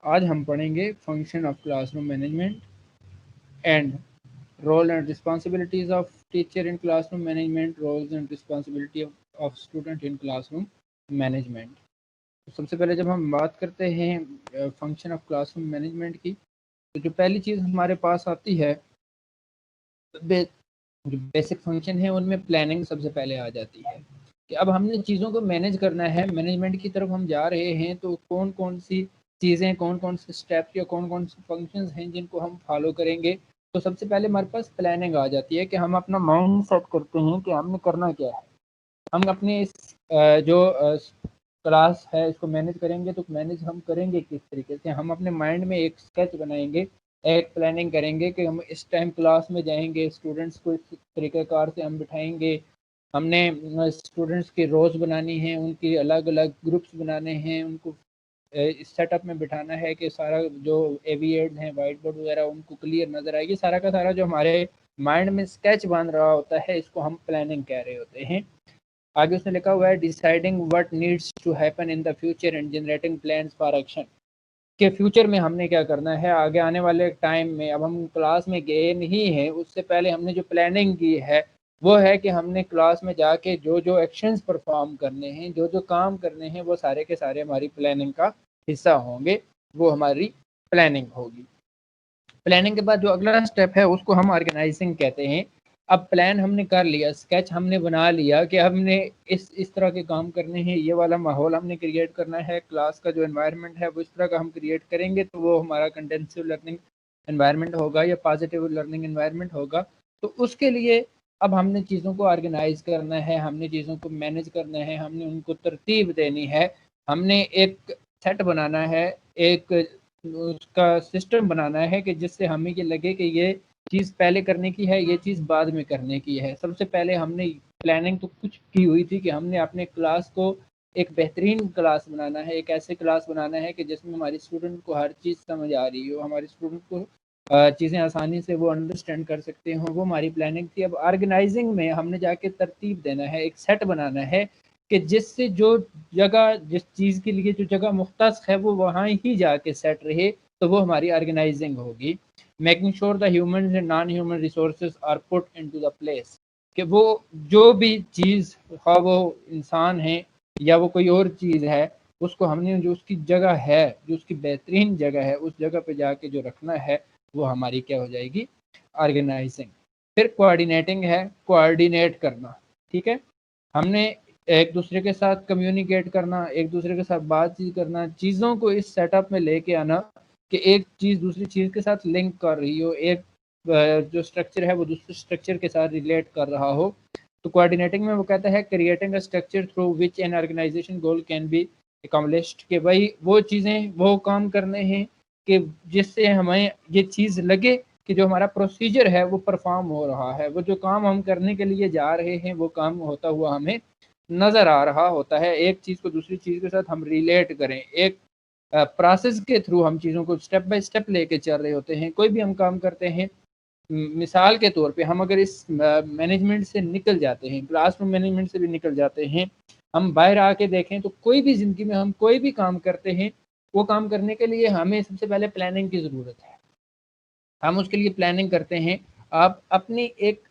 आज हम पढ़ेंगे function of classroom management and role and responsibilities of teacher in classroom management, roles and responsibility of student in classroom management. तो सबसे पहले जब हम बात करते हैं फंक्शन ऑफ क्लासरूम मैनेजमेंट की, तो जो पहली चीज़ हमारे पास आती है, जो बेसिक फंक्शन है उनमें प्लानिंग सबसे पहले आ जाती है कि अब हमने चीज़ों को मैनेज करना है, मैनेजमेंट की तरफ हम जा रहे हैं, तो कौन कौन सी चीज़ें, कौन कौन से स्टेप्स या कौन कौन से फंक्शंस हैं जिनको हम फॉलो करेंगे। तो सबसे पहले हमारे पास प्लानिंग आ जाती है कि हम अपना माइंड सेट करते हैं कि हमने करना क्या है। हम अपने इस जो क्लास है इसको मैनेज करेंगे, तो मैनेज हम करेंगे किस तरीके से। हम अपने माइंड में एक स्केच बनाएंगे, एक प्लानिंग करेंगे कि हम इस टाइम क्लास में जाएंगे, स्टूडेंट्स को इस तरीक़ेकार से हम बिठाएंगे। हमने स्टूडेंट्स की रोज़ बनानी है, उनकी अलग अलग ग्रुप्स बनाने हैं, उनको इस सेटअप में बिठाना है कि सारा जो एविएट्स हैं, वाइट बोर्ड वगैरह, उनको क्लियर नज़र आएगी। सारा का सारा जो हमारे माइंड में स्केच बन रहा होता है, इसको हम प्लानिंग कह रहे होते हैं। आगे उसने लिखा हुआ है deciding what needs to happen in the future and generating plans for action. के फ्यूचर में हमने क्या करना है, आगे आने वाले टाइम में। अब हम क्लास में गए नहीं हैं, उससे पहले हमने जो प्लानिंग की है वो है कि हमने क्लास में जाके जो जो एक्शंस परफॉर्म करने हैं, जो जो काम करने हैं, वो सारे के सारे हमारी प्लानिंग का हिस्सा होंगे, वो हमारी प्लानिंग होगी। प्लानिंग के बाद जो अगला स्टेप है उसको हम ऑर्गेनाइजिंग कहते हैं। अब प्लान हमने कर लिया, स्केच हमने बना लिया कि हमने इस तरह के काम करने हैं, ये वाला माहौल हमने क्रिएट करना है, क्लास का जो एनवायरनमेंट है वो इस तरह का हम क्रिएट करेंगे, तो वो हमारा कंटेंसिव लर्निंग एनवायरनमेंट होगा या पॉजिटिव लर्निंग एनवायरनमेंट होगा। तो उसके लिए अब हमने चीज़ों को ऑर्गेनाइज करना है, हमने चीज़ों को मैनेज करना है, हमने उनको तरतीब देनी है, हमने एक सेट बनाना है, एक उसका सिस्टम बनाना है कि जिससे हमें ये लगे कि ये चीज़ पहले करने की है, ये चीज़ बाद में करने की है। सबसे पहले हमने प्लानिंग तो कुछ की हुई थी कि हमने अपने क्लास को एक बेहतरीन क्लास बनाना है, एक ऐसे क्लास बनाना है कि जिसमें हमारे स्टूडेंट को हर चीज़ समझ आ रही हो, हमारे स्टूडेंट को चीज़ें आसानी से वो अंडरस्टैंड कर सकते हों, वो हमारी प्लानिंग थी। अब ऑर्गेनाइजिंग में हमने जाके तरतीब देना है, एक सेट बनाना है कि जिससे जो जगह, जिस चीज़ के लिए जो जगह मुख्तस है, वो वहाँ ही जाके सेट रहे, तो वो हमारी ऑर्गेनाइजिंग होगी। Making sure the human and non human resources are put into the place, कि वो जो भी चीज़, हाँ वो इंसान है या वो कोई और चीज़ है, उसको हमने जो उसकी जगह है, जो उसकी बेहतरीन जगह है, उस जगह पे जाके जो रखना है, वो हमारी क्या हो जाएगी, ऑर्गेनाइजिंग। फिर कोऑर्डिनेटिंग है, कोऑर्डिनेट करना। ठीक है, हमने एक दूसरे के साथ कम्युनिकेट करना, एक दूसरे के साथ बातचीत करना, चीज़ों को इस सेटअप में लेके आना कि एक चीज़ दूसरी चीज़ के साथ लिंक कर रही हो, एक जो स्ट्रक्चर है वो दूसरे स्ट्रक्चर के साथ रिलेट कर रहा हो। तो कोऑर्डिनेटिंग में वो कहता है creating a structure through which an organisation goal can be accomplished, कि भाई वो चीज़ें, वो काम करने हैं कि जिससे हमें ये चीज़ लगे कि जो हमारा प्रोसीजर है वो परफॉर्म हो रहा है, वो जो काम हम करने के लिए जा रहे हैं वो काम होता हुआ हमें नज़र आ रहा होता है। एक चीज़ को दूसरी चीज़ के साथ हम रिलेट करें, एक प्रोसेस के थ्रू हम चीज़ों को स्टेप बाय स्टेप लेके चल रहे होते हैं। कोई भी हम काम करते हैं, मिसाल के तौर पे हम अगर इस मैनेजमेंट से निकल जाते हैं, क्लासरूम मैनेजमेंट से भी निकल जाते हैं, हम बाहर आके देखें तो कोई भी ज़िंदगी में हम कोई भी काम करते हैं, वो काम करने के लिए हमें सबसे पहले प्लानिंग की ज़रूरत है। हम उसके लिए प्लानिंग करते हैं। आप अपनी एक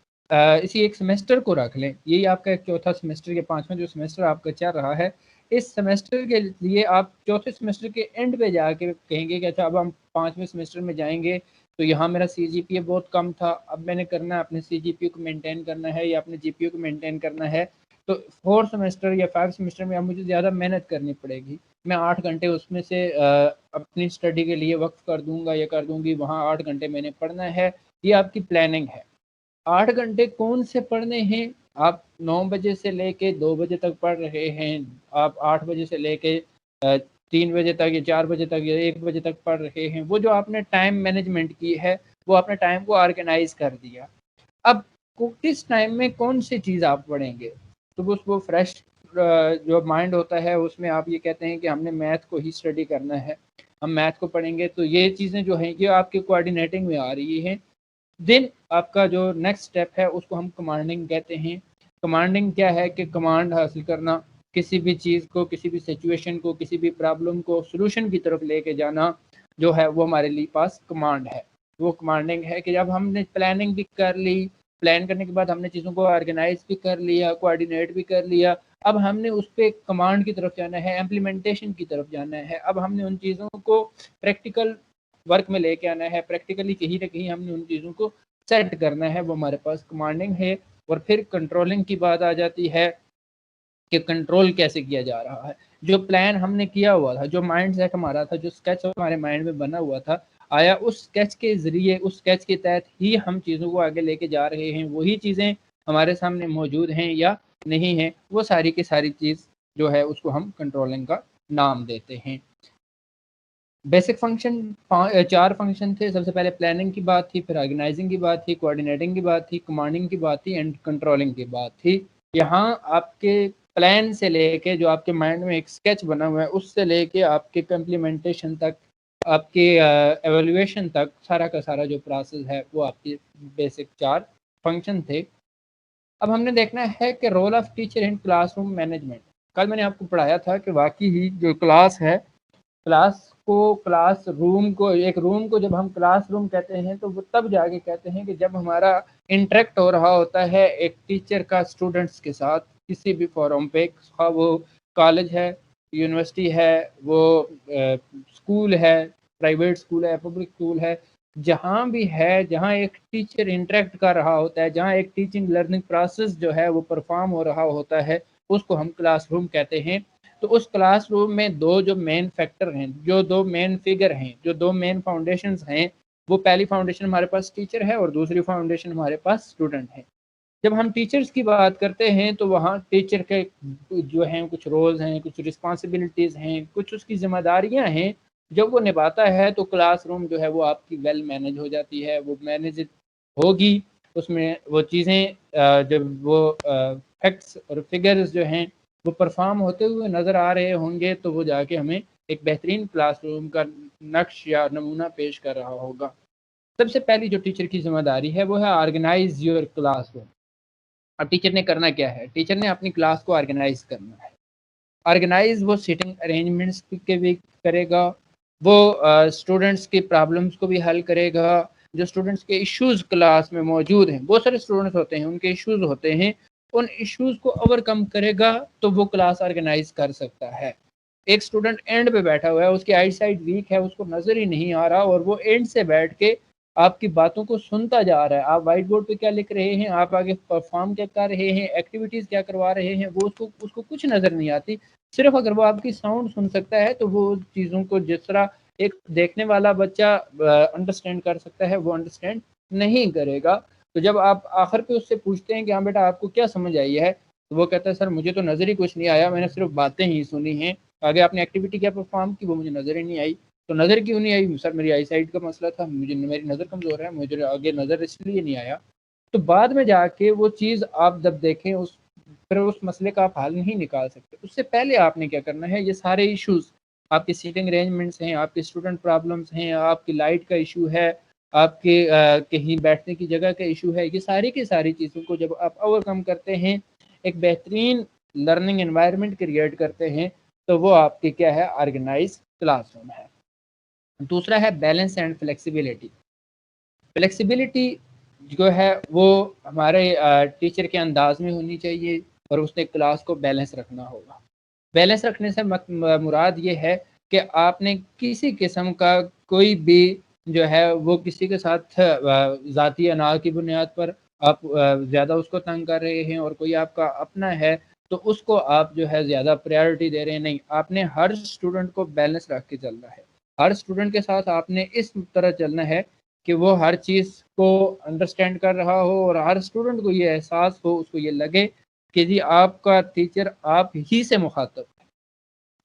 इसी एक सेमेस्टर को रख लें, यही आपका एक चौथा सेमेस्टर या पाँचवा जो सेमेस्टर आपका चल रहा है, इस सेमेस्टर के लिए आप चौथे सेमेस्टर के एंड पे जाके कहेंगे कि अच्छा अब हम पाँचवें सेमेस्टर में जाएंगे, तो यहाँ मेरा CGPA बहुत कम था, अब मैंने करना है अपने CGPA को मेंटेन करना है या अपने GPA को मेंटेन करना है। तो फोर्थ सेमेस्टर या फाइव सेमेस्टर में अब मुझे ज़्यादा मेहनत करनी पड़ेगी, मैं 8 घंटे उसमें से अपनी स्टडी के लिए वक्फ कर दूंगा या कर दूंगी, वहाँ 8 घंटे मैंने पढ़ना है। ये आपकी प्लानिंग है। 8 घंटे कौन से पढ़ने हैं, आप 9 बजे से लेके 2 बजे तक पढ़ रहे हैं, आप 8 बजे से लेके 3 बजे तक या 4 बजे तक या 1 बजे तक पढ़ रहे हैं, वो जो आपने टाइम मैनेजमेंट की है, वो आपने टाइम को ऑर्गेनाइज कर दिया। अब किस टाइम में कौन सी चीज़ आप पढ़ेंगे, तो बस वो फ्रेश जो माइंड होता है उसमें आप ये कहते हैं कि हमने मैथ को ही स्टडी करना है, हम मैथ को पढ़ेंगे, तो ये चीज़ें जो हैं ये आपके कोऑर्डिनेटिंग में आ रही हैं। देन आपका जो नेक्स्ट स्टेप है उसको हम कमांडिंग कहते हैं। कमांडिंग क्या है कि कमांड हासिल करना, किसी भी चीज़ को, किसी भी सिचुएशन को, किसी भी प्रॉब्लम को सोल्यूशन की तरफ लेके जाना, जो है वो हमारे लिए पास कमांड है, वो कमांडिंग है कि जब हमने प्लानिंग भी कर ली, प्लान करने के बाद हमने चीज़ों को ऑर्गेनाइज भी कर लिया, कोऑर्डिनेट भी कर लिया, अब हमने उस पर कमांड की तरफ जाना है, इम्प्लीमेंटेशन की तरफ जाना है। अब हमने उन चीज़ों को प्रैक्टिकल वर्क में लेके आना है, प्रैक्टिकली कहीं ना कहीं हमने उन चीज़ों को सेट करना है, वो हमारे पास कमांडिंग है। और फिर कंट्रोलिंग की बात आ जाती है कि कंट्रोल कैसे किया जा रहा है। जो प्लान हमने किया हुआ था, जो माइंड सेट हमारा था, जो स्केच हमारे माइंड में बना हुआ था, आया उस स्केच के ज़रिए, उस स्केच के तहत ही हम चीज़ों को आगे लेके जा रहे हैं, वही चीज़ें हमारे सामने मौजूद हैं या नहीं हैं, वो सारी की सारी चीज़ जो है उसको हम कंट्रोलिंग का नाम देते हैं। बेसिक फंक्शन 4 फंक्शन थे। सबसे पहले प्लानिंग की बात थी, फिर ऑर्गेनाइजिंग की बात थी, कोऑर्डिनेटिंग की बात थी, कमांडिंग की बात थी एंड कंट्रोलिंग की बात थी। यहाँ आपके प्लान से लेके जो आपके माइंड में एक स्केच बना हुआ है, उससे लेके आपके इम्प्लीमेंटेशन तक, आपके एवेल्युएशन तक, सारा का सारा जो प्रोसेस है वो आपके बेसिक 4 फंक्शन थे। अब हमने देखना है कि role of teacher in classroom management. कल मैंने आपको पढ़ाया था कि वाकई ही जो क्लास है, क्लास रूम को, एक रूम को जब हम क्लास रूम कहते हैं तो वो तब जाके कहते हैं कि जब हमारा इंटरेक्ट हो रहा होता है एक टीचर का स्टूडेंट्स के साथ किसी भी फॉरम पे, वो कॉलेज है, यूनिवर्सिटी है, वो स्कूल है, प्राइवेट स्कूल है, पब्लिक स्कूल है, जहाँ भी है, जहाँ एक टीचर इंटरेक्ट कर रहा होता है, जहाँ एक टीचिंग लर्निंग प्रोसेस जो है वो परफॉर्म हो रहा होता है, उसको हम क्लासरूम कहते हैं। तो उस क्लासरूम में दो जो मेन फैक्टर हैं, जो दो मेन फिगर हैं, जो दो मेन फाउंडेशंस हैं, वो पहली फाउंडेशन हमारे पास टीचर है और दूसरी फाउंडेशन हमारे पास स्टूडेंट है। जब हम टीचर्स की बात करते हैं तो वहाँ टीचर के जो हैं कुछ रोल्स हैं, कुछ रिस्पॉन्सिबिलिटीज़ हैं, कुछ उसकी जिम्मेदारियाँ हैं, जब वो निभाता है तो क्लासरूम जो है वो आपकी वेल मैनेज हो जाती है, वो मैनेज होगी। उसमें वो चीज़ें जब वो फैक्ट्स और फिगर्स जो हैं वो परफॉर्म होते हुए नज़र आ रहे होंगे तो वो जाके हमें एक बेहतरीन क्लासरूम का नक्श या नमूना पेश कर रहा होगा। सबसे पहली जो टीचर की जिम्मेदारी है वो है ऑर्गेनाइज योर क्लासरूम। अब टीचर ने करना क्या है? टीचर ने अपनी क्लास को ऑर्गेनाइज करना है। ऑर्गेनाइज वो सीटिंग अरेंजमेंट्स के भी करेगा, वो स्टूडेंट्स की प्रॉब्लम्स को भी हल करेगा, जो स्टूडेंट्स के इश्यूज क्लास में मौजूद हैं, बहुत सारे स्टूडेंट्स होते हैं, उनके इश्यूज होते हैं, उन इश्यूज को ओवरकम करेगा तो वो क्लास ऑर्गेनाइज कर सकता है। एक स्टूडेंट एंड पे बैठा हुआ है, उसकी आई साइड वीक है, उसको नज़र ही नहीं आ रहा और वो एंड से बैठ के आपकी बातों को सुनता जा रहा है। आप व्हाइट बोर्ड पे क्या लिख रहे हैं, आप आगे परफॉर्म क्या कर रहे हैं, एक्टिविटीज़ क्या करवा रहे हैं, वो उसको उसको कुछ नज़र नहीं आती। सिर्फ अगर वो आपकी साउंड सुन सकता है तो वो चीज़ों को जिस तरह एक देखने वाला बच्चा अंडरस्टैंड कर सकता है, वो अंडरस्टैंड नहीं करेगा। तो जब आप आखिर पे उससे पूछते हैं कि हाँ बेटा आपको क्या समझ आई है, तो वो कहता है सर मुझे तो नज़र ही कुछ नहीं आया, मैंने सिर्फ बातें ही सुनी हैं, आगे आपने एक्टिविटी क्या परफॉर्म की वो मुझे नज़र ही नहीं आई। तो नज़र क्यों नहीं आई? सर मेरी आई साइड का मसला था, मुझे मेरी नज़र कमज़ोर है, मुझे आगे नज़र इसलिए नहीं आया। तो बाद में जाके वो चीज़ आप जब देखें उस, फिर उस मसले का आप हल नहीं निकाल सकते। उससे पहले आपने क्या करना है, ये सारे इश्यूज़, आपके सीटिंग अरेंजमेंट्स हैं, आपके स्टूडेंट प्रॉब्लम्स हैं, आपकी लाइट का इशू है, आपके कहीं बैठने की जगह का इशू है, ये सारी की सारी चीज़ों को जब आप ओवरकम करते हैं, एक बेहतरीन लर्निंग एनवायरनमेंट क्रिएट करते हैं, तो वो आपकी क्या है, ऑर्गेनाइज क्लासरूम है। दूसरा है बैलेंस एंड फ्लेक्सिबिलिटी। फ्लेक्सिबिलिटी जो है वो हमारे टीचर के अंदाज में होनी चाहिए और उसने क्लास को बैलेंस रखना होगा। बैलेंस रखने से मुराद ये है कि आपने किसी किस्म का कोई भी जो है वो किसी के साथ ज़ाती अनाज की बुनियाद पर आप ज़्यादा उसको तंग कर रहे हैं और कोई आपका अपना है तो उसको आप जो है ज़्यादा प्रायोरिटी दे रहे हैं। नहीं, आपने हर स्टूडेंट को बैलेंस रख के चलना है। हर स्टूडेंट के साथ आपने इस तरह चलना है कि वो हर चीज़ को अंडरस्टैंड कर रहा हो और हर स्टूडेंट को ये एहसास हो, उसको ये लगे कि जी आपका टीचर आप ही से मुखातब।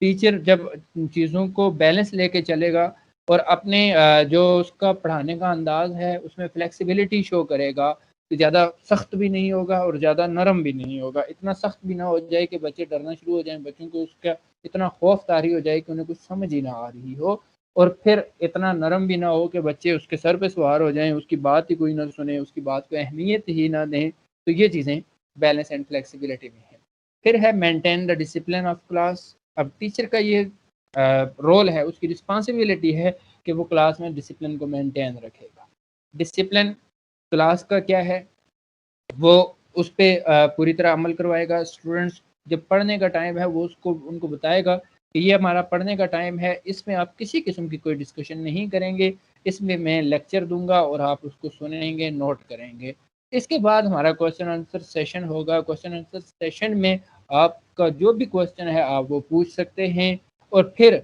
टीचर जब चीज़ों को बैलेंस लेके चलेगा और अपने जो उसका पढ़ाने का अंदाज है उसमें फ्लेक्सिबिलिटी शो करेगा, कि ज़्यादा सख्त भी नहीं होगा और ज़्यादा नरम भी नहीं होगा। इतना सख्त भी ना हो जाए कि बच्चे डरना शुरू हो जाएं, बच्चों को उसका इतना खौफ तारी हो जाए कि उन्हें कुछ समझ ही ना आ रही हो, और फिर इतना नरम भी ना हो कि बच्चे उसके सर पे सवार हो जाएं, उसकी बात ही कोई ना सुने, उसकी बात को अहमियत ही ना दें। तो ये चीज़ें बैलेंस एंड फ्लेक्सिबिलिटी में है। फिर है maintain the discipline of class. अब टीचर का ये रोल है, उसकी रिस्पॉन्सिबिलिटी है कि वो क्लास में डिसिप्लिन को मेंटेन रखेगा। डिसिप्लिन क्लास का क्या है, वो उस पे पूरी तरह अमल करवाएगा। स्टूडेंट्स जब पढ़ने का टाइम है वो उसको उनको बताएगा कि ये हमारा पढ़ने का टाइम है, इसमें आप किसी किस्म की कोई डिस्कशन नहीं करेंगे, इसमें मैं लेक्चर दूंगा और आप उसको सुनेंगे, नोट करेंगे। इसके बाद हमारा क्वेश्चन आंसर सेशन होगा। क्वेश्चन आंसर सेशन में आपका जो भी क्वेश्चन है आप वो पूछ सकते हैं, और फिर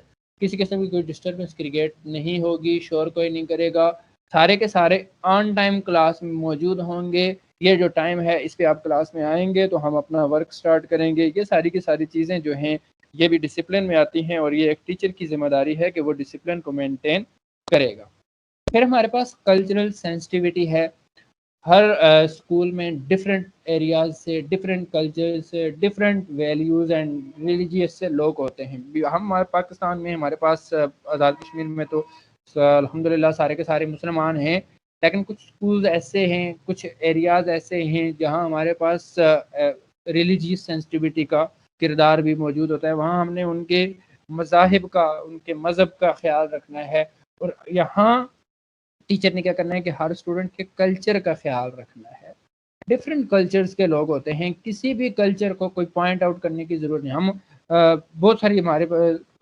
किसी किस्म की कोई डिस्टर्बेंस क्रिएट नहीं होगी, शोर कोई नहीं करेगा, सारे के सारे ऑन टाइम क्लास में मौजूद होंगे। ये जो टाइम है इस पे आप क्लास में आएंगे तो हम अपना वर्क स्टार्ट करेंगे। ये सारी की सारी चीज़ें जो हैं ये भी डिसिप्लिन में आती हैं, और ये एक टीचर की जिम्मेदारी है कि वो डिसिप्लिन को मेंटेन करेगा। फिर हमारे पास कल्चरल सेंसिटिविटी है। हर स्कूल में डिफरेंट एरियाज से, डिफरेंट कल्चर से, डिफरेंट वैल्यूज़ एंड रिलीजियस से लोग होते हैं। हम हमारे पाकिस्तान में, हमारे पास आज़ाद कश्मीर में तो अल्हम्दुलिल्लाह सारे के सारे मुसलमान हैं, लेकिन कुछ स्कूल्स ऐसे हैं, कुछ एरियाज़ ऐसे हैं जहां हमारे पास रिलीजियस सेंसिटिविटी का किरदार भी मौजूद होता है। वहाँ हमने उनके मज़ाहिब का, उनके मज़हब का ख्याल रखना है, और यहाँ टीचर ने क्या करना है कि हर स्टूडेंट के कल्चर का ख्याल रखना है। डिफरेंट कल्चर्स के लोग होते हैं, किसी भी कल्चर को कोई पॉइंट आउट करने की ज़रूरत नहीं। हम बहुत सारी हमारे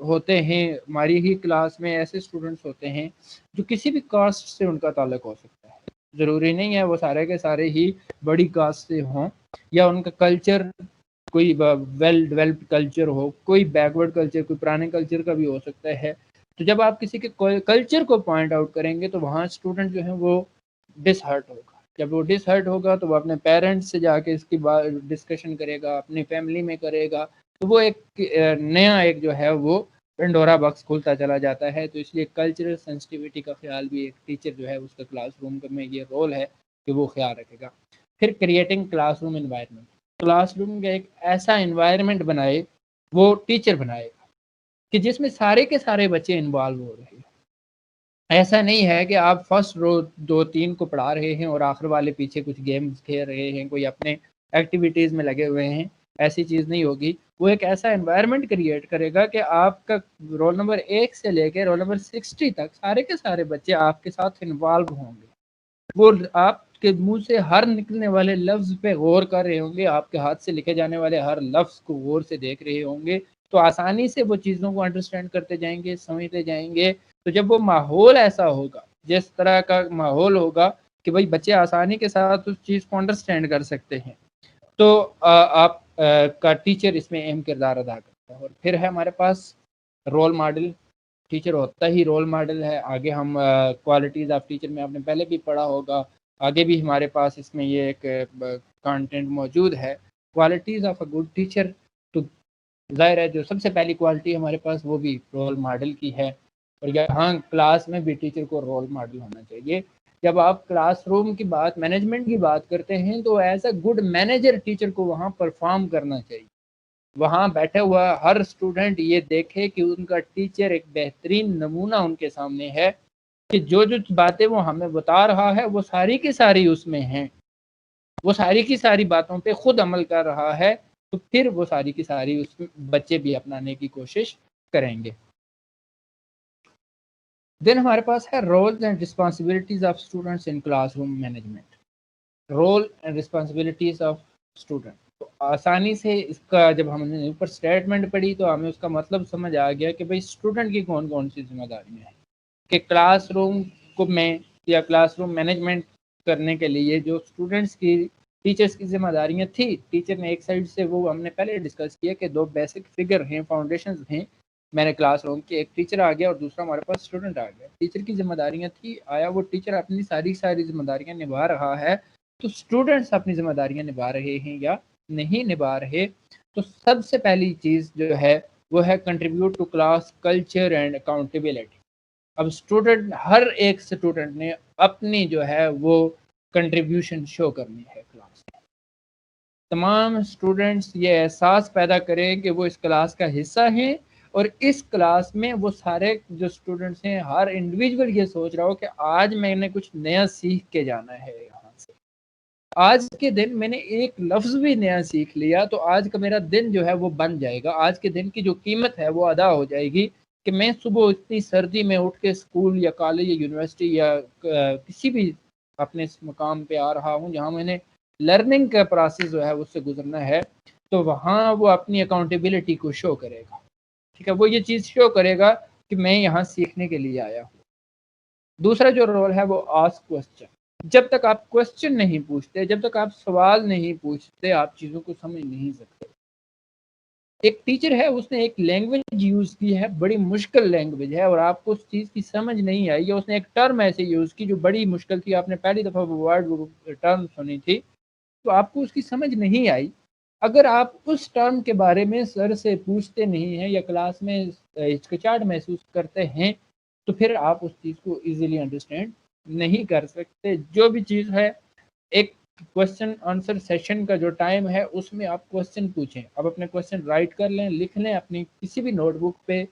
होते हैं, हमारी ही क्लास में ऐसे स्टूडेंट्स होते हैं जो किसी भी कास्ट से उनका ताल्लुक हो सकता है। ज़रूरी नहीं है वो सारे के सारे ही बड़ी कास्ट से हों, या उनका कल्चर कोई वेल डेवलप्ड कल्चर हो, कोई बैकवर्ड कल्चर, कोई पुराने कल्चर का भी हो सकता है। तो जब आप किसी के कल्चर को पॉइंट आउट करेंगे तो वहाँ स्टूडेंट जो है वो डिसहर्ट होगा। जब वो डिसहर्ट होगा तो वो अपने पेरेंट्स से जाके इसकी बात डिस्कशन करेगा, अपनी फैमिली में करेगा, तो वो एक नया एक जो है वो पेंडोरा बॉक्स खुलता चला जाता है। तो इसलिए कल्चरल सेंसिटिविटी का ख्याल भी एक टीचर जो है उसका क्लासरूम में ये रोल है कि वो ख्याल रखेगा। फिर क्रिएटिंग क्लासरूम एनवायरनमेंट, क्लासरूम का एक ऐसा एनवायरनमेंट बनाए, वो टीचर बनाएगा कि जिसमें सारे के सारे बच्चे इन्वॉल्व हो रहे हैं। ऐसा नहीं है कि आप फर्स्ट रो 2-3 को पढ़ा रहे हैं और आखिर वाले पीछे कुछ गेम्स खेल रहे हैं, कोई अपने एक्टिविटीज़ में लगे हुए हैं, ऐसी चीज़ नहीं होगी। वो एक ऐसा एनवायरनमेंट क्रिएट करेगा कि आपका रोल नंबर 1 से लेके रोल नंबर 60 तक सारे के सारे बच्चे आपके साथ इन्वॉल्व होंगे। वो आपके मुंह से हर निकलने वाले लफ्ज़ पे गौर कर रहे होंगे, आपके हाथ से लिखे जाने वाले हर लफ्ज़ को गौर से देख रहे होंगे, तो आसानी से वो चीज़ों को अंडरस्टैंड करते जाएंगे, समझते जाएंगे। तो जब वो माहौल ऐसा होगा, जिस तरह का माहौल होगा कि भाई बच्चे आसानी के साथ उस चीज़ को अंडरस्टैंड कर सकते हैं, तो आप का टीचर इसमें अहम किरदार अदा करता है। और फिर है हमारे पास रोल मॉडल। टीचर होता ही रोल मॉडल है। आगे हम क्वालिटीज़ ऑफ टीचर में आपने पहले भी पढ़ा होगा, आगे भी हमारे पास इसमें ये एक कंटेंट मौजूद है, qualities of a good teacher. तो ज़ाहिर है जो सबसे पहली क्वालिटी हमारे पास वो भी रोल मॉडल की है, और यहाँ क्लास में भी टीचर को रोल मॉडल होना चाहिए। जब आप क्लासरूम की बात, मैनेजमेंट की बात करते हैं, तो as a good manager teacher को वहाँ परफॉर्म करना चाहिए। वहाँ बैठा हुआ हर स्टूडेंट ये देखे कि उनका टीचर एक बेहतरीन नमूना उनके सामने है, कि जो जो बातें वो हमें बता रहा है वो सारी की सारी उसमें हैं, वो सारी की सारी बातों पे खुद अमल कर रहा है। तो फिर वो सारी की सारी उस बच्चे भी अपनाने की कोशिश करेंगे। देन हमारे पास है roles and responsibilities of students in classroom management. Role and responsibilities of student, तो आसानी से इसका जब हमने ऊपर स्टेटमेंट पढ़ी तो हमें उसका मतलब समझ आ गया कि भाई स्टूडेंट की कौन कौन सी जिम्मेदारियां हैं, कि क्लासरूम को में या क्लासरूम मैनेजमेंट करने के लिए जो स्टूडेंट्स की, टीचर्स की जिम्मेदारियां थी। टीचर ने एक साइड से, वो हमने पहले डिस्कस किया कि दो बेसिक फिगर हैं, फाउंडेशन हैं मैंने क्लासरूम की, एक टीचर आ गया और दूसरा हमारे पास स्टूडेंट आ गया। टीचर की जिम्मेदारियां थी, आया वो टीचर अपनी सारी सारी जिम्मेदारियां निभा रहा है, तो स्टूडेंट्स अपनी जिम्मेदारियां निभा रहे हैं या नहीं निभा रहे। तो सबसे पहली चीज़ जो है वो है contribute to class culture and accountability. अब स्टूडेंट, हर एक स्टूडेंट ने अपनी जो है वो कंट्रीब्यूशन शो करनी है क्लास में। तमाम स्टूडेंट्स ये एहसास पैदा करें कि वो इस क्लास का हिस्सा हैं, और इस क्लास में वो सारे जो स्टूडेंट्स हैं, हर इंडिविजुअल ये सोच रहा हो कि आज मैंने कुछ नया सीख के जाना है यहाँ से। आज के दिन मैंने एक लफ्ज़ भी नया सीख लिया तो आज का मेरा दिन जो है वो बन जाएगा, आज के दिन की जो कीमत है वो अदा हो जाएगी। कि मैं सुबह इतनी सर्दी में उठ के स्कूल या कॉलेज या यूनिवर्सिटी या किसी भी अपने इस मकाम पे आ रहा हूँ जहाँ मैंने लर्निंग का प्रोसेस जो है उससे गुजरना है, तो वहाँ वो अपनी अकाउंटेबिलिटी को शो करेगा। ठीक है, वो ये चीज़ शो करेगा कि मैं यहाँ सीखने के लिए आया हूँ। दूसरा जो रोल है वो आस्क क्वेश्चन। जब तक आप क्वेश्चन नहीं पूछते, जब तक आप सवाल नहीं पूछते, आप चीज़ों को समझ नहीं सकते। एक टीचर है, उसने एक लैंग्वेज यूज़ की है, बड़ी मुश्किल लैंग्वेज है, और आपको उस चीज़ की समझ नहीं आई, या उसने एक टर्म ऐसे यूज़ की जो बड़ी मुश्किल थी, आपने पहली दफ़ा वो वर्ड टर्म सुनी थी, तो आपको उसकी समझ नहीं आई। अगर आप उस टर्म के बारे में सर से पूछते नहीं हैं या क्लास में हिचकिचाहट महसूस करते हैं, तो फिर आप उस चीज़ को ईज़िली अंडरस्टैंड नहीं कर सकते। जो भी चीज़ है, एक क्वेश्चन आंसर सेशन का जो टाइम है उसमें आप क्वेश्चन पूछें। आप अपने क्वेश्चन राइट कर लें, लिख लें अपनी किसी भी नोटबुक पे।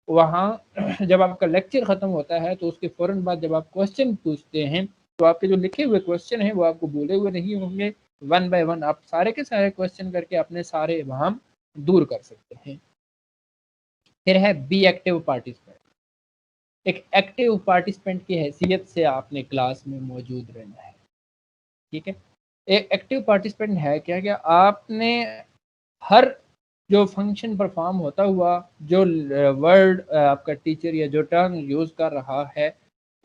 वहाँ जब आपका लेक्चर ख़त्म होता है तो उसके फ़ौरन बाद जब आप क्वेश्चन पूछते हैं, तो आपके जो लिखे हुए क्वेश्चन हैं वो आपको बोले हुए नहीं होंगे। वन बाय वन आप सारे के सारे क्वेश्चन करके अपने सारे वहम दूर कर सकते हैं। फिर है बी एक्टिव पार्टिसिपेंट। एक एक्टिव पार्टिसिपेंट की हैसियत से आपने क्लास में मौजूद रहना है। ठीक है, एक एक्टिव पार्टिसिपेंट है क्या, क्या आपने हर जो फंक्शन परफॉर्म होता हुआ, जो वर्ड आपका टीचर या जो टर्म यूज़ कर रहा है,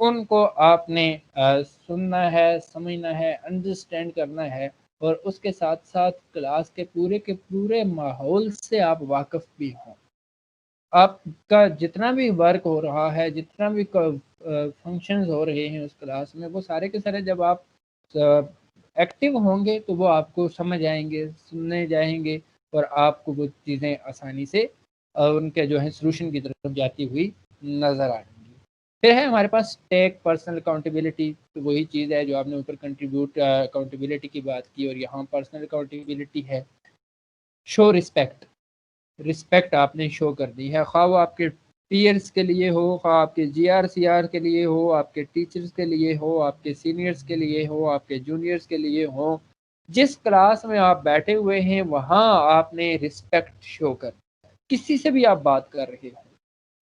उनको आपने सुनना है, समझना है, अंडरस्टैंड करना है, और उसके साथ साथ क्लास के पूरे माहौल से आप वाकिफ़ भी हों। आपका जितना भी वर्क हो रहा है, जितना भी फंक्शंस हो रहे हैं उस क्लास में, वो सारे के सारे जब आप एक्टिव होंगे तो वो आपको समझ आएंगे, सुनने जाएंगे, और आपको वो चीज़ें आसानी से उनके जो है सोल्यूशन की तरफ जाती हुई नज़र आएंगी। फिर है हमारे पास टेक पर्सनल अकाउंटेबिलिटी। तो वही चीज़ है जो आपने ऊपर कंट्रीब्यूट अकाउंटेबिलिटी की बात की, और यहाँ पर्सनल अकाउंटेबिलिटी है शो रिस्पेक्ट। रिस्पेक्ट आपने शो कर दी है, खा वो आपके पीयर्स के लिए हो, खा आपके GR CR के लिए हो, आपके टीचर्स के लिए हो, आपके सीनियर्स के लिए हो, आपके जूनियर्स के लिए हो। जिस क्लास में आप बैठे हुए हैं वहाँ आपने रिस्पेक्ट शो कर, किसी से भी आप बात कर रहे हो,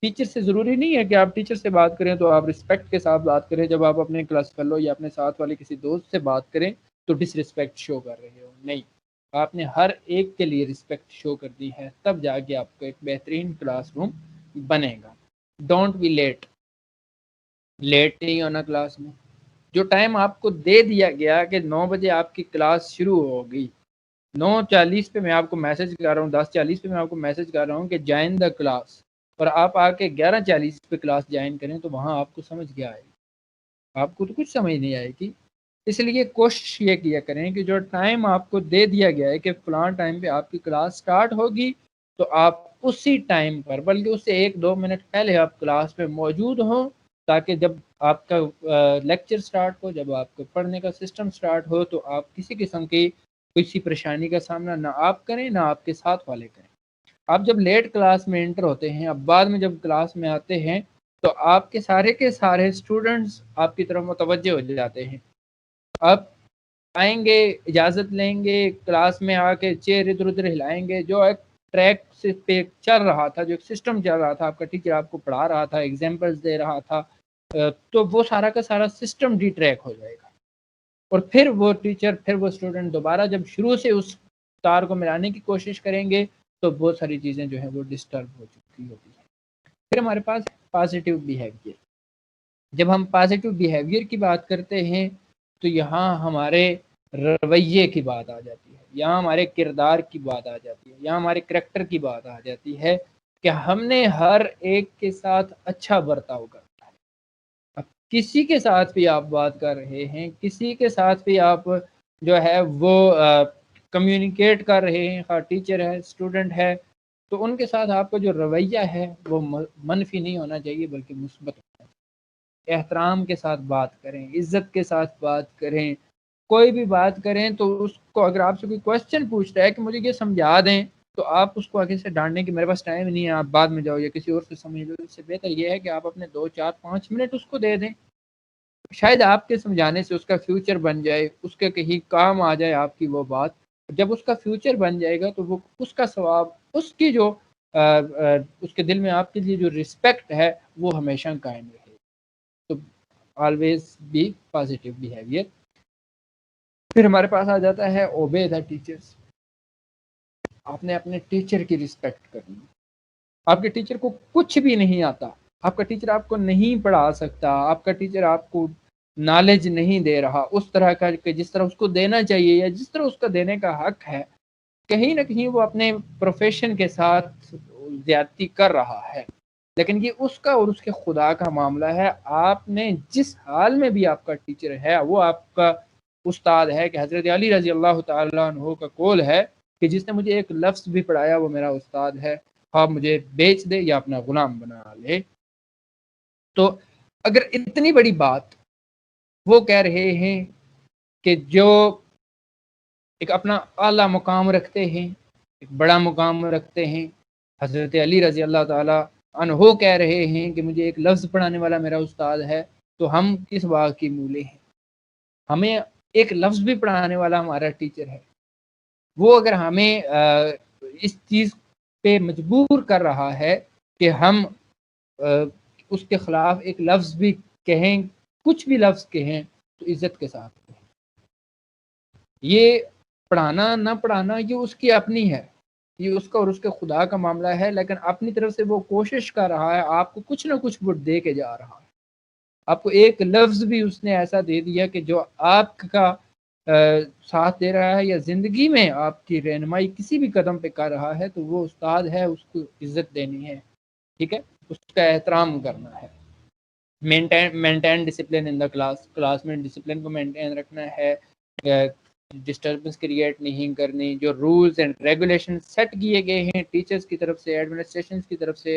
टीचर से ज़रूरी नहीं है कि आप टीचर से बात करें तो आप रिस्पेक्ट के साथ बात करें। जब आप अपने क्लास फेलो या अपने साथ वाले किसी दोस्त से बात करें तो डिसरिस्पेक्ट शो कर रहे हो, नहीं। आपने हर एक के लिए रिस्पेक्ट शो कर दी है, तब जाके आपको एक बेहतरीन क्लासरूम बनेगा। Don't be late. लेट नहीं होना क्लास में। जो टाइम आपको दे दिया गया कि 9 बजे आपकी क्लास शुरू होगी, 9:40 पे मैं आपको मैसेज कर रहा हूँ, 10:40 पे मैं आपको मैसेज कर रहा हूँ कि ज्वाइन द क्लास, और आप आके 11:40 पे क्लास ज्वाइन करें, तो वहाँ आपको समझ क्या आएगी? आपको तो कुछ समझ नहीं आएगी। इसलिए कोशिश ये किया करें कि जो टाइम आपको दे दिया गया है कि फ़लाँ टाइम पे आपकी क्लास स्टार्ट होगी, तो आप उसी टाइम पर, बल्कि उससे 1-2 मिनट पहले आप क्लास में मौजूद हों, ताकि जब आपका लेक्चर स्टार्ट हो, जब आपके पढ़ने का सिस्टम स्टार्ट हो, तो आप किसी किस्म की किसी परेशानी का सामना ना आप करें, ना आपके साथ वाले करें। आप जब लेट क्लास में एंटर होते हैं, अब बाद में जब क्लास में आते हैं, तो आपके सारे के सारे स्टूडेंट्स आपकी तरफ मुतवज्जे हो जाते हैं। आप आएँगे, इजाज़त लेंगे, क्लास में आके चेयर इधर-उधर हिलाएँगे, जो एक ट्रैक से पे चल रहा था, जो एक सिस्टम चल रहा था, आपका टीचर आपको पढ़ा रहा था, एग्ज़ाम्पल्स दे रहा था, तो वो सारा का सारा सिस्टम डिट्रैक हो जाएगा। और फिर वो टीचर, फिर वो स्टूडेंट दोबारा जब शुरू से उस तार को मिलाने की कोशिश करेंगे, तो बहुत सारी चीज़ें जो हैं वो डिस्टर्ब हो चुकी होती हैं। फिर हमारे पास पॉज़िटिव बिहेवियर। जब हम पॉज़िटिव बिहेवियर की बात करते हैं, तो यहाँ हमारे रवैये की बात आ जाती है, यहाँ हमारे किरदार की बात आ जाती है, यहाँ हमारे करैक्टर की बात आ जाती है कि हमने हर एक के साथ अच्छा बर्ताव करना है। अब किसी के साथ भी आप बात कर रहे हैं, किसी के साथ भी आप जो है वो कम्युनिकेट कर रहे हैं, हाँ टीचर है, स्टूडेंट है, तो उनके साथ आपका जो रवैया है वो मनफ़ी नहीं होना चाहिए, बल्कि मुस्बत होना चाहिए। एहतराम के साथ बात करें, इज़्ज़त के साथ बात करें, कोई भी बात करें तो उसको, अगर आपसे कोई क्वेश्चन पूछ रहा है कि मुझे ये समझा दें, तो आप उसको आगे से डाँटने की मेरे पास टाइम नहीं है, आप बाद में जाओ या किसी और से समझ लो। इससे बेहतर ये है कि आप अपने 2, 4, 5 मिनट उसको दे दें। शायद आपके समझाने से उसका फ्यूचर बन जाए, उसके कहीं काम आ जाए आपकी वो बात। जब उसका फ्यूचर बन जाएगा तो वो उसका सवाब, उसकी जो उसके दिल में आपके लिए जो रिस्पेक्ट है वो हमेशा कायम रहे। तो ऑलवेज बी पॉजिटिव बिहेवियर। फिर हमारे पास आ जाता है ओबे द टीचर्स। आपने अपने टीचर की रिस्पेक्ट करनी। आपके टीचर को कुछ भी नहीं आता, आपका टीचर आपको नहीं पढ़ा सकता, आपका टीचर आपको नॉलेज नहीं दे रहा उस तरह का कि जिस तरह उसको देना चाहिए या जिस तरह उसका देने का हक है, कहीं ना कहीं वो अपने प्रोफेशन के साथ ज्यादती कर रहा है। लेकिन ये उसका और उसके खुदा का मामला है। आपने जिस हाल में भी आपका टीचर है वो आपका उस्ताद है, कि हजरत अली रजी अल्लाह तआला अन्हु का कौल है कि जिसने मुझे एक लफ्ज़ भी पढ़ाया वो मेरा उस्ताद है, आप मुझे बेच दे या अपना गुलाम बना ले। तो अगर इतनी बड़ी बात वो कह रहे हैं कि जो एक अपना आला मुकाम रखते हैं, एक बड़ा मुकाम रखते हैं, हजरत अली रजी अल्लाह ताला अन्हो कह रहे हैं कि मुझे एक लफ्ज़ पढ़ाने वाला मेरा उस्ताद है, तो हम किस बाग की मूले हैं। हमें एक लफ्ज़ भी पढ़ाने वाला हमारा टीचर है, वो अगर हमें इस चीज़ पे मजबूर कर रहा है कि हम उसके खिलाफ एक लफ्ज़ भी कहें, कुछ भी लफ्ज़ कहें, तो इज्जत के साथ कहें। ये पढ़ाना ना पढ़ाना ये उसकी अपनी है, ये उसका और उसके खुदा का मामला है, लेकिन अपनी तरफ से वो कोशिश कर रहा है, आपको कुछ ना कुछ वो दे के जा रहा है। आपको एक लफ्ज़ भी उसने ऐसा दे दिया कि जो आपका साथ दे रहा है या ज़िंदगी में आपकी रहनुमाई किसी भी कदम पे कर रहा है, तो वो उस्ताद है, उसको इज़्ज़त देनी है, ठीक है? उसका एहतराम करना है। Maintain discipline in the class. Class में डिसिप्लिन को मेंटेन रखना है, डिस्टर्बेंस क्रिएट नहीं करनी। जो रूल्स एंड रेगुलेशन सेट किए गए हैं टीचर्स की तरफ से, एडमिनिस्ट्रेशन की तरफ से,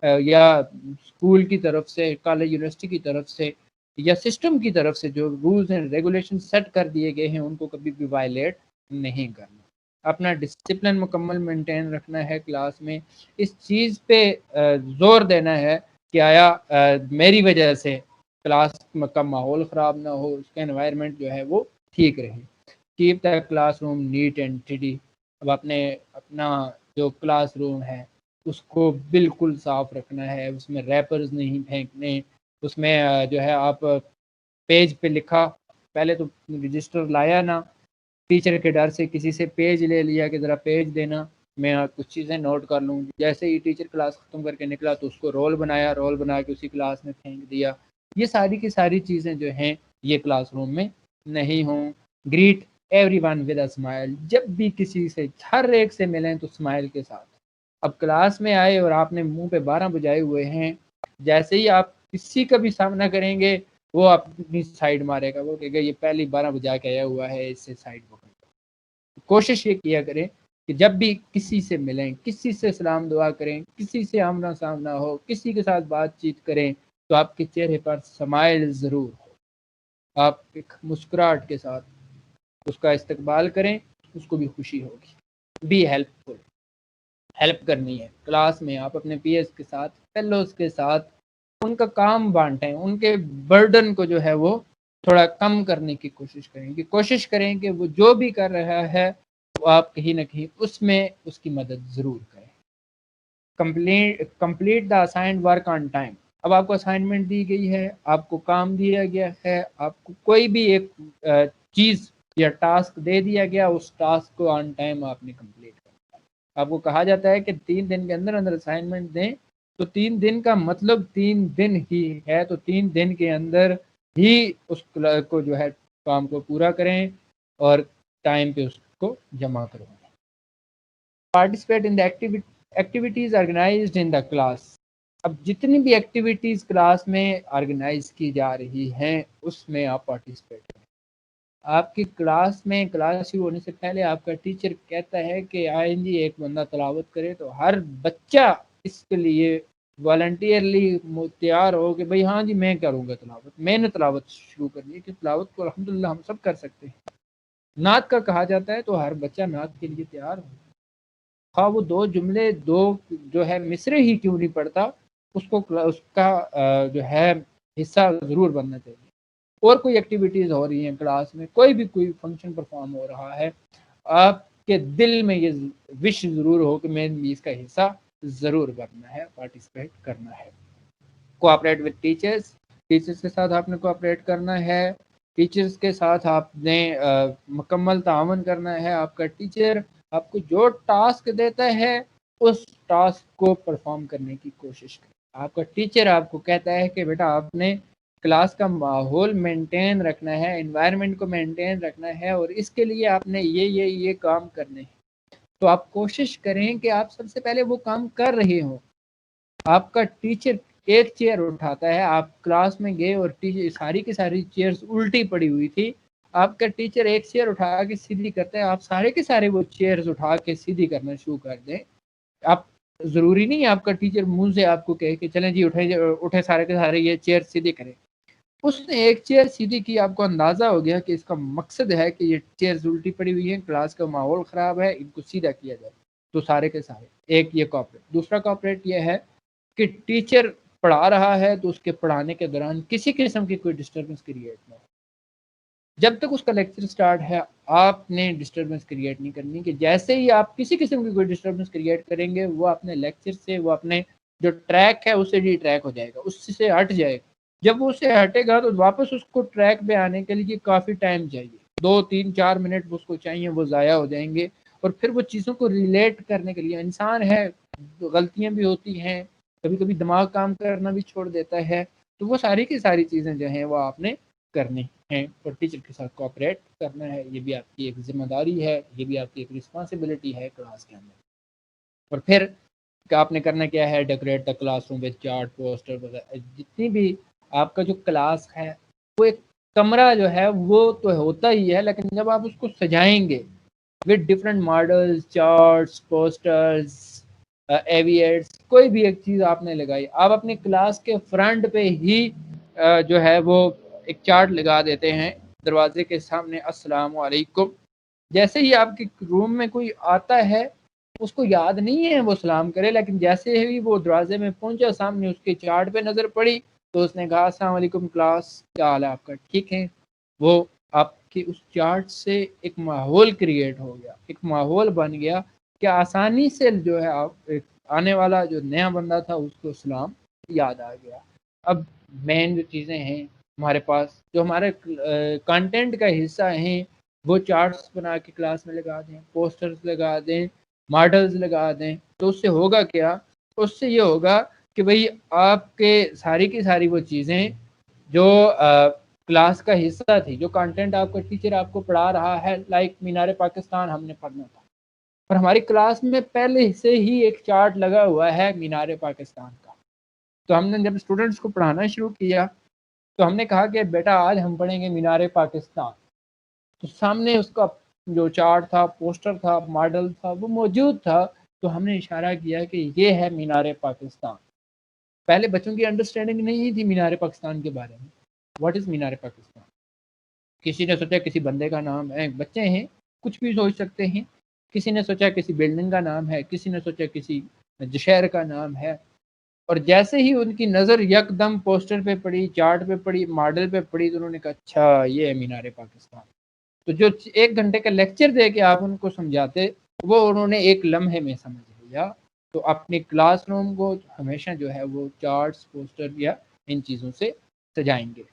या स्कूल की तरफ से, कॉलेज यूनिवर्सिटी की तरफ से, या सिस्टम की तरफ से, जो रूल्स एंड रेगुलेशन सेट कर दिए गए हैं उनको कभी भी वायलेट नहीं करना। अपना डिसिप्लिन मुकम्मल मेंटेन रखना है क्लास में। इस चीज़ पे जोर देना है कि आया मेरी वजह से क्लास का माहौल ख़राब ना हो, उसका एनवायरनमेंट जो है वो ठीक रहे। Keep the classroom neat and टिडी। अब आपने अपना जो क्लासरूम है उसको बिल्कुल साफ रखना है, उसमें रैपर्स नहीं फेंकने, उसमें जो है आप पेज पे लिखा, पहले तो रजिस्टर लाया ना, टीचर के डर से किसी से पेज ले लिया कि ज़रा पेज देना, मैं कुछ चीज़ें नोट कर लूँ। जैसे ही टीचर क्लास ख़त्म करके निकला तो उसको रोल बनाया, रोल बना के उसी क्लास में फेंक दिया। ये सारी की सारी चीज़ें जो हैं ये क्लासरूम में नहीं हों। Greet everyone with a smile. जब भी किसी से, हर एक से मिलें तो स्माइल के साथ। अब क्लास में आए और आपने मुंह पे 12 बजाए हुए हैं, जैसे ही आप किसी का भी सामना करेंगे वो अपनी साइड मारेगा, वो कहेगा ये पहली 12 बजा के आया हुआ है, इससे साइड पकड़। कोशिश ये किया करें कि जब भी किसी से मिलें, किसी से सलाम दुआ करें, किसी से आमना सामना हो, किसी के साथ बातचीत करें, तो आपके चेहरे पर स्माइल ज़रूर हो। आप एक मुस्कुराहट के साथ उसका इस्तकबाल करें, उसको भी खुशी होगी। Be helpful. हेल्प करनी है क्लास में, आप अपने पीएस के साथ, फेलोज के साथ उनका काम बांटें, उनके बर्डन को जो है वो थोड़ा कम करने की कोशिश करें कि वो जो भी कर रहा है वो आप कहीं ना कहीं उसमें उसकी मदद ज़रूर करें। Complete the assigned work on time. अब आपको असाइनमेंट दी गई है, आपको काम दिया गया है, आपको कोई भी एक चीज़ या टास्क दे दिया गया, उस टास्क को ऑन टाइम आपने कंप्लीट करना है। आपको कहा जाता है कि 3 दिन के अंदर अंदर असाइनमेंट दें, तो 3 दिन का मतलब 3 दिन ही है, तो 3 दिन के अंदर ही उस को जो है काम को पूरा करें और टाइम पे उसको जमा करवाएं। Participate in the activities organised in the class. अब जितनी भी एक्टिविटीज़ क्लास में ऑर्गेनाइज की जा रही हैं उसमें आप पार्टिसिपेट करें। आपकी क्लास में, क्लास शुरू होने से पहले आपका टीचर कहता है कि आए जी एक बंदा तलावत करे, तो हर बच्चा इसके लिए वॉलंटियरली तैयार हो कि भाई हाँ जी मैं करूँगा तलावत, मैंने तलावत शुरू करनी है, कि तलावत को अल्हम्दुलिल्लाह हम सब कर सकते हैं। नात का कहा जाता है तो हर बच्चा नात के लिए तैयार हो। हाँ वो 2 जुमले, 2 जो है मिसरे ही क्यों नहीं पढ़ता, उसको उसका जो है हिस्सा ज़रूर बनना चाहिए। और कोई एक्टिविटीज़ हो रही हैं क्लास में, कोई भी कोई फंक्शन परफॉर्म हो रहा है, आपके दिल में ये विश ज़रूर हो कि मैं भी इसका हिस्सा ज़रूर करना है, पार्टिसिपेट करना है। कोऑपरेट विद टीचर्स, टीचर्स के साथ आपने कोऑपरेट करना है। टीचर्स के साथ आपने मुकम्मल तावन करना है। आपका टीचर आपको जो टास्क देता है उस टास्क को परफॉर्म करने की कोशिश करें। आपका टीचर आपको कहता है कि बेटा आपने क्लास का माहौल मेंटेन रखना है, एनवायरनमेंट को मेंटेन रखना है और इसके लिए आपने ये काम करने हैं, तो आप कोशिश करें कि आप सबसे पहले वो काम कर रहे हो। आपका टीचर एक चेयर उठाता है, आप क्लास में गए और टीचर सारी की सारी चेयर्स उल्टी पड़ी हुई थी, आपका टीचर एक चेयर उठा के सीधी करता है, आप सारे के सारे वो चेयर्स उठा के सीधी करना शुरू कर दें। आप ज़रूरी नहीं है आपका टीचर मुंह से आपको कहे कि चलें जी उठे उठे सारे के सारे ये चेयर सीधी करें। उसने एक चेयर सीधी की, आपको अंदाजा हो गया कि इसका मकसद है कि ये चेयर उल्टी पड़ी हुई है, क्लास का माहौल खराब है, इनको सीधा किया जाए। तो सारे के सारे एक ये कॉपरेट। दूसरा कॉपरेट ये है कि टीचर पढ़ा रहा है तो उसके पढ़ाने के दौरान किसी किस्म की कोई डिस्टर्बेंस क्रिएट ना हो। जब तक उसका लेक्चर स्टार्ट है आपने डिस्टर्बेंस क्रिएट नहीं करनी, कि जैसे ही आप किसी किस्म की कोई डिस्टर्बेंस क्रिएट करेंगे वो अपने लेक्चर से, वो अपने जो ट्रैक है उससे डिट्रैक हो जाएगा, उससे हट जाएगा। जब वो उससे हटेगा तो वापस उसको ट्रैक पे आने के लिए काफ़ी टाइम चाहिए, 2 3 4 मिनट उसको चाहिए, वो ज़ाया हो जाएंगे। और फिर वो चीज़ों को रिलेट करने के लिए, इंसान है गलतियाँ भी होती हैं, कभी कभी दिमाग काम करना भी छोड़ देता है, तो वो सारी की सारी चीज़ें जो हैं वो आपने करनी है और टीचर के साथ कोऑपरेट करना है। ये भी आपकी एक जिम्मेदारी है, ये भी आपकी एक रिस्पॉन्सिबिलिटी है क्लास के अंदर। और फिर आपने करना क्या है, decorate the classroom with chart, poster वगैरह। जितनी भी आपका जो क्लास है वो एक कमरा जो है वो तो होता ही है, लेकिन जब आप उसको सजाएंगे with different models, charts, posters, एविएट्स, कोई भी एक चीज़ आपने लगाई, आप अपनी क्लास के फ्रंट पे ही जो है वो एक चार्ट लगा देते हैं दरवाजे के सामने, अस्सलाम वालेकुम। जैसे ही आपके रूम में कोई आता है उसको याद नहीं है वो सलाम करे, लेकिन जैसे ही वो दरवाजे में पहुंचा, सामने उसके चार्ट पे नज़र पड़ी तो उसने कहा अस्सलाम वालेकुम क्लास, क्या हाल है आपका, ठीक है। वो आपके उस चार्ट से एक माहौल क्रिएट हो गया, एक माहौल बन गया कि आसानी से जो है आप एक आने वाला जो नया बंदा था उसको सलाम याद आ गया। अब मेन जो चीज़ें हैं हमारे पास, जो हमारे कंटेंट का हिस्सा हैं, वो चार्ट्स बना के क्लास में लगा दें, पोस्टर्स लगा दें, मॉडल्स लगा दें। तो उससे होगा क्या, उससे ये होगा कि भाई आपके सारी की सारी वो चीज़ें जो क्लास का हिस्सा थी, जो कंटेंट आपका टीचर आपको पढ़ा रहा है, लाइक मीनार पाकिस्तान हमने पढ़ना था और हमारी क्लास में पहले से ही एक चार्ट लगा हुआ है मीनार पाकिस्तान का। तो हमने जब स्टूडेंट्स को पढ़ाना शुरू किया तो हमने कहा कि बेटा आज हम पढ़ेंगे मीनार पाकिस्तान। तो सामने उसका जो चार्ट था, पोस्टर था, मॉडल था, वो मौजूद था। तो हमने इशारा किया कि ये है मीनार पाकिस्तान। पहले बच्चों की अंडरस्टैंडिंग नहीं थी मीनार पाकिस्तान के बारे में, व्हाट इज़ मीनार पाकिस्तान। किसी ने सोचा किसी बंदे का नाम है, बच्चे हैं कुछ भी सोच सकते हैं। किसी ने सोचा किसी बिल्डिंग का नाम है, किसी ने सोचा किसी शहर का नाम है। और जैसे ही उनकी नज़र यकदम पोस्टर पे पड़ी, चार्ट पे पड़ी, मॉडल पे पड़ी, तो उन्होंने कहा अच्छा ये है मीनार पाकिस्तान। तो जो 1 घंटे का लेक्चर दे के आप उनको समझाते, वो उन्होंने एक लम्हे में समझ लिया। तो अपने क्लासरूम को हमेशा जो है वो चार्ट्स, पोस्टर या इन चीज़ों से सजाएंगे।